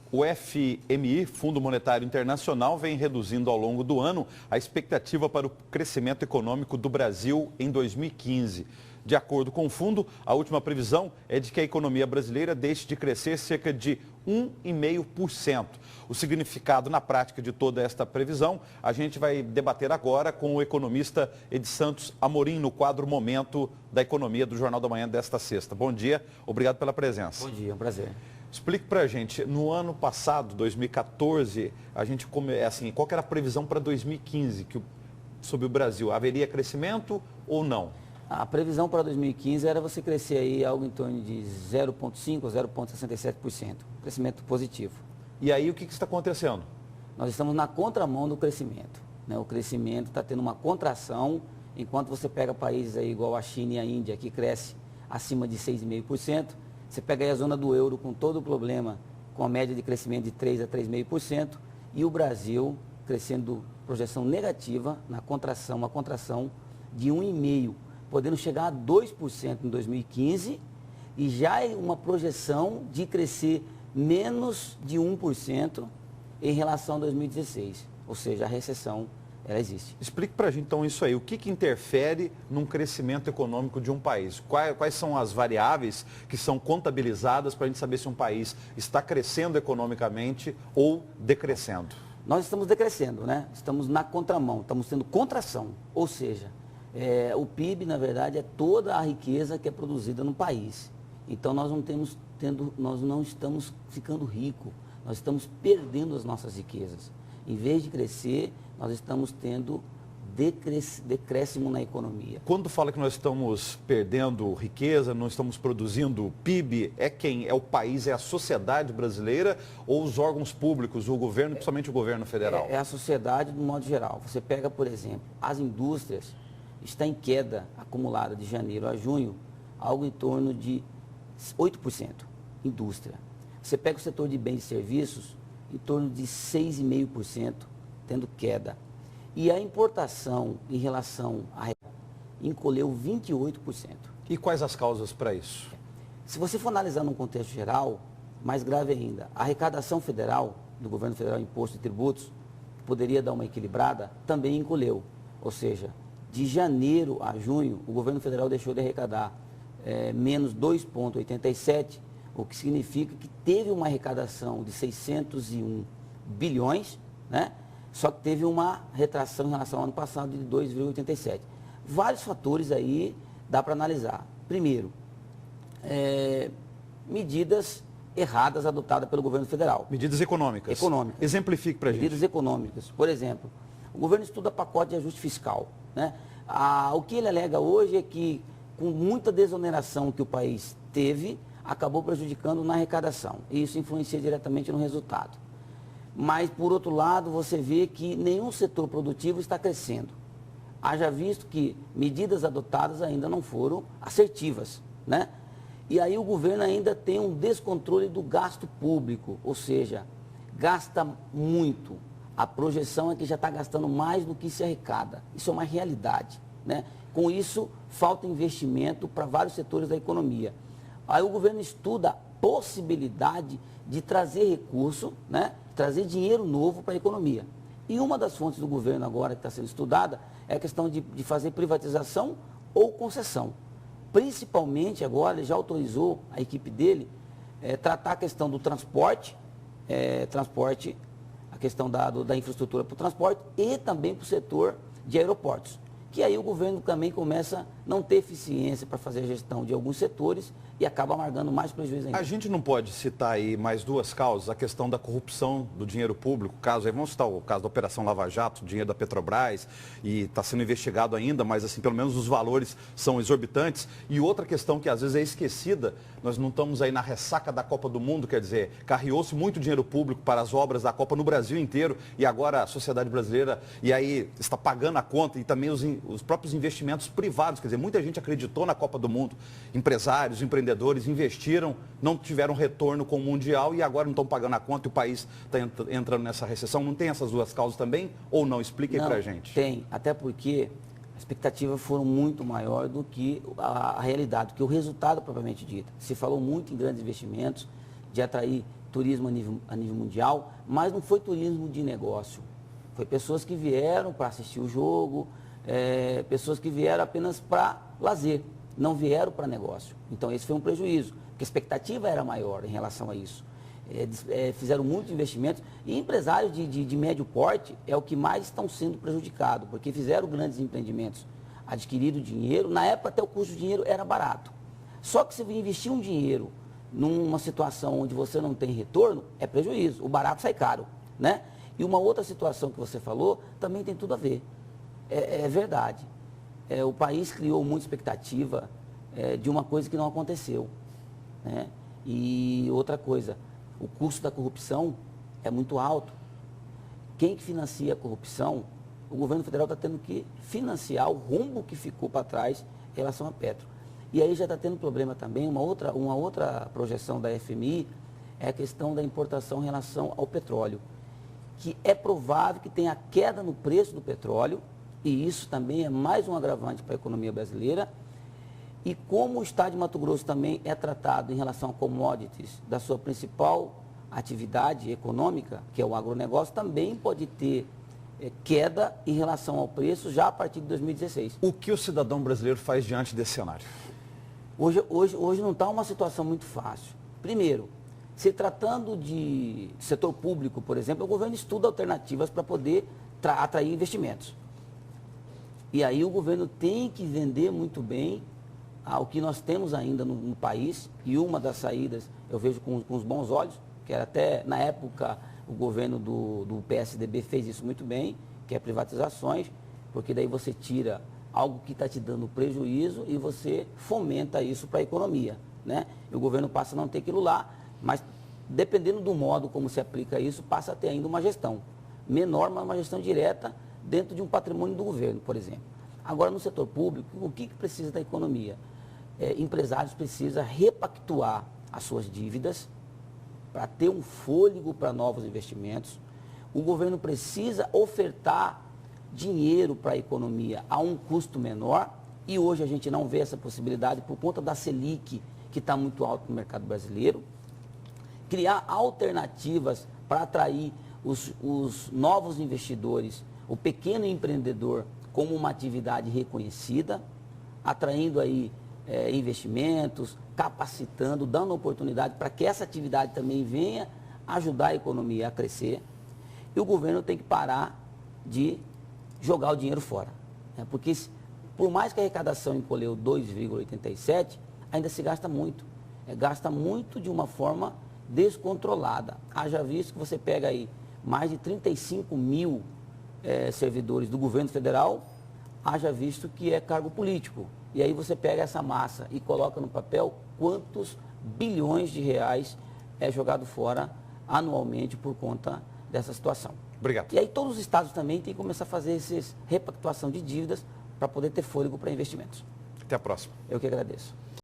O FMI, Fundo Monetário Internacional, vem reduzindo ao longo do ano a expectativa para o crescimento econômico do Brasil em 2015. De acordo com o fundo, a última previsão é de que a economia brasileira deixe de crescer cerca de 1,5%. O significado na prática de toda esta previsão, a gente vai debater agora com o economista Edi Santos Amorim, no quadro Momento da Economia do Jornal da Manhã desta sexta. Bom dia, obrigado pela presença. Bom dia, é um prazer. Explique para a gente, no ano passado, 2014, qual que era a previsão para 2015 sobre o Brasil? Haveria crescimento ou não? A previsão para 2015 era você crescer aí algo em torno de 0,5% a 0,67%, crescimento positivo. E aí o que está acontecendo? Nós estamos na contramão do crescimento, né? O crescimento está tendo uma contração, enquanto você pega países aí igual a China e a Índia, que cresce acima de 6,5%, você pega aí a zona do euro com todo o problema, com a média de crescimento de 3% a 3,5%, e o Brasil crescendo projeção negativa, uma contração de 1,5%, podendo chegar a 2% em 2015, e já é uma projeção de crescer menos de 1% em relação a 2016, ou seja, a recessão, ela existe. Explique para a gente então isso aí, o que interfere num crescimento econômico de um país? Quais são as variáveis que são contabilizadas para a gente saber se um país está crescendo economicamente ou decrescendo? Nós estamos decrescendo, né? Estamos na contramão, estamos tendo contração, ou seja, o PIB, na verdade, é toda a riqueza que é produzida no país. Então, nós não estamos ficando ricos, nós estamos perdendo as nossas riquezas. Em vez de crescer, nós estamos tendo decréscimo na economia. Quando fala que nós estamos perdendo riqueza, não estamos produzindo PIB, é quem? É o país, é a sociedade brasileira ou os órgãos públicos, o governo, principalmente o governo federal? É a sociedade, de modo geral. Você pega, por exemplo, as indústrias, está em queda acumulada de janeiro a junho, algo em torno de 8%, indústria. Você pega o setor de bens e serviços, em torno de 6,5%, tendo queda. E a importação em relação a encolheu 28%. E quais as causas para isso? Se você for analisar num contexto geral, mais grave ainda, a arrecadação federal, do governo federal, imposto e tributos, que poderia dar uma equilibrada, também encolheu. Ou seja, de janeiro a junho, o governo federal deixou de arrecadar menos 2,87%, o que significa que teve uma arrecadação de 601 bilhões, né? Só que teve uma retração em relação ao ano passado de 2,87%. Vários fatores aí dá para analisar. Primeiro, medidas erradas adotadas pelo governo federal. Medidas econômicas. Econômicas. Exemplifique para a gente. Medidas econômicas. Por exemplo, o governo estuda pacote de ajuste fiscal, né? O que ele alega hoje é que, com muita desoneração que o país teve, acabou prejudicando na arrecadação. E isso influencia diretamente no resultado. Mas, por outro lado, você vê que nenhum setor produtivo está crescendo. Haja visto que medidas adotadas ainda não foram assertivas, né? E aí o governo ainda tem um descontrole do gasto público, ou seja, gasta muito. A projeção é que já está gastando mais do que se arrecada. Isso é uma realidade, né? Com isso, falta investimento para vários setores da economia. Aí o governo estuda a possibilidade de trazer recurso, né? Trazer dinheiro novo para a economia. E uma das fontes do governo agora que está sendo estudada é a questão de fazer privatização ou concessão. Principalmente agora, ele já autorizou a equipe dele tratar a questão do transporte, a questão da infraestrutura para o transporte e também para o setor de aeroportos. Que aí o governo também começa a não ter eficiência para fazer a gestão de alguns setores e acaba amargando mais prejuízo ainda. A gente não pode citar aí mais duas causas, a questão da corrupção do dinheiro público, vamos citar o caso da Operação Lava Jato, dinheiro da Petrobras, e está sendo investigado ainda, mas assim, pelo menos os valores são exorbitantes. E outra questão que às vezes é esquecida, nós não estamos aí na ressaca da Copa do Mundo, quer dizer, carreou-se muito dinheiro público para as obras da Copa no Brasil inteiro, e agora a sociedade brasileira, e aí está pagando a conta, e também os próprios investimentos privados, quer dizer, muita gente acreditou na Copa do Mundo, empresários, empreendedores investiram, não tiveram retorno com o Mundial e agora não estão pagando a conta e o país está entrando nessa recessão. Não tem essas duas causas também? Ou não? Explique aí para a gente. Tem, até porque as expectativas foram muito maiores do que a realidade, do que o resultado propriamente dito. Se falou muito em grandes investimentos, de atrair turismo a nível mundial, mas não foi turismo de negócio. Foi pessoas que vieram para assistir o jogo, pessoas que vieram apenas para lazer, não vieram para negócio. Então esse foi um prejuízo, porque a expectativa era maior em relação a isso. Fizeram muitos investimentos e empresários de médio porte é o que mais estão sendo prejudicados, porque fizeram grandes empreendimentos, adquiriram dinheiro, na época até o custo do dinheiro era barato. Só que se você investir um dinheiro numa situação onde você não tem retorno, é prejuízo, o barato sai caro, né? E uma outra situação que você falou também tem tudo a ver, é verdade. O país criou muita expectativa de uma coisa que não aconteceu, né? E outra coisa, o custo da corrupção é muito alto. Quem que financia a corrupção? O governo federal está tendo que financiar o rumo que ficou para trás em relação à Petro. E aí já está tendo problema também, uma outra projeção da FMI é a questão da importação em relação ao petróleo, que é provável que tenha queda no preço do petróleo, e isso também é mais um agravante para a economia brasileira. E como o estado de Mato Grosso também é tratado em relação a commodities da sua principal atividade econômica, que é o agronegócio, também pode ter queda em relação ao preço já a partir de 2016. O que o cidadão brasileiro faz diante desse cenário? Hoje não está uma situação muito fácil. Primeiro, se tratando de setor público, por exemplo, o governo estuda alternativas para poder atrair investimentos. E aí o governo tem que vender muito bem o que nós temos ainda no país, e uma das saídas eu vejo com os bons olhos, que era até na época o governo do PSDB fez isso muito bem, que é privatizações, porque daí você tira algo que está te dando prejuízo e você fomenta isso para a economia, né? E o governo passa a não ter aquilo lá, mas dependendo do modo como se aplica isso, passa a ter ainda uma gestão menor, mas uma gestão direta dentro de um patrimônio do governo, por exemplo. Agora, no setor público, o que precisa da economia? Empresários precisam repactuar as suas dívidas para ter um fôlego para novos investimentos. O governo precisa ofertar dinheiro para a economia a um custo menor, e hoje a gente não vê essa possibilidade por conta da Selic, que está muito alto no mercado brasileiro. Criar alternativas para atrair os novos investidores, o pequeno empreendedor como uma atividade reconhecida, atraindo aí investimentos, capacitando, dando oportunidade para que essa atividade também venha ajudar a economia a crescer. E o governo tem que parar de jogar o dinheiro fora, né? Porque por mais que a arrecadação encolheu 2,87, ainda se gasta muito. Gasta muito de uma forma descontrolada. Haja visto que você pega aí mais de 35 mil servidores do governo federal, haja visto que é cargo político. E aí você pega essa massa e coloca no papel quantos bilhões de reais é jogado fora anualmente por conta dessa situação. Obrigado. E aí todos os estados também têm que começar a fazer essa repactuação de dívidas para poder ter fôlego para investimentos. Até a próxima. Eu que agradeço.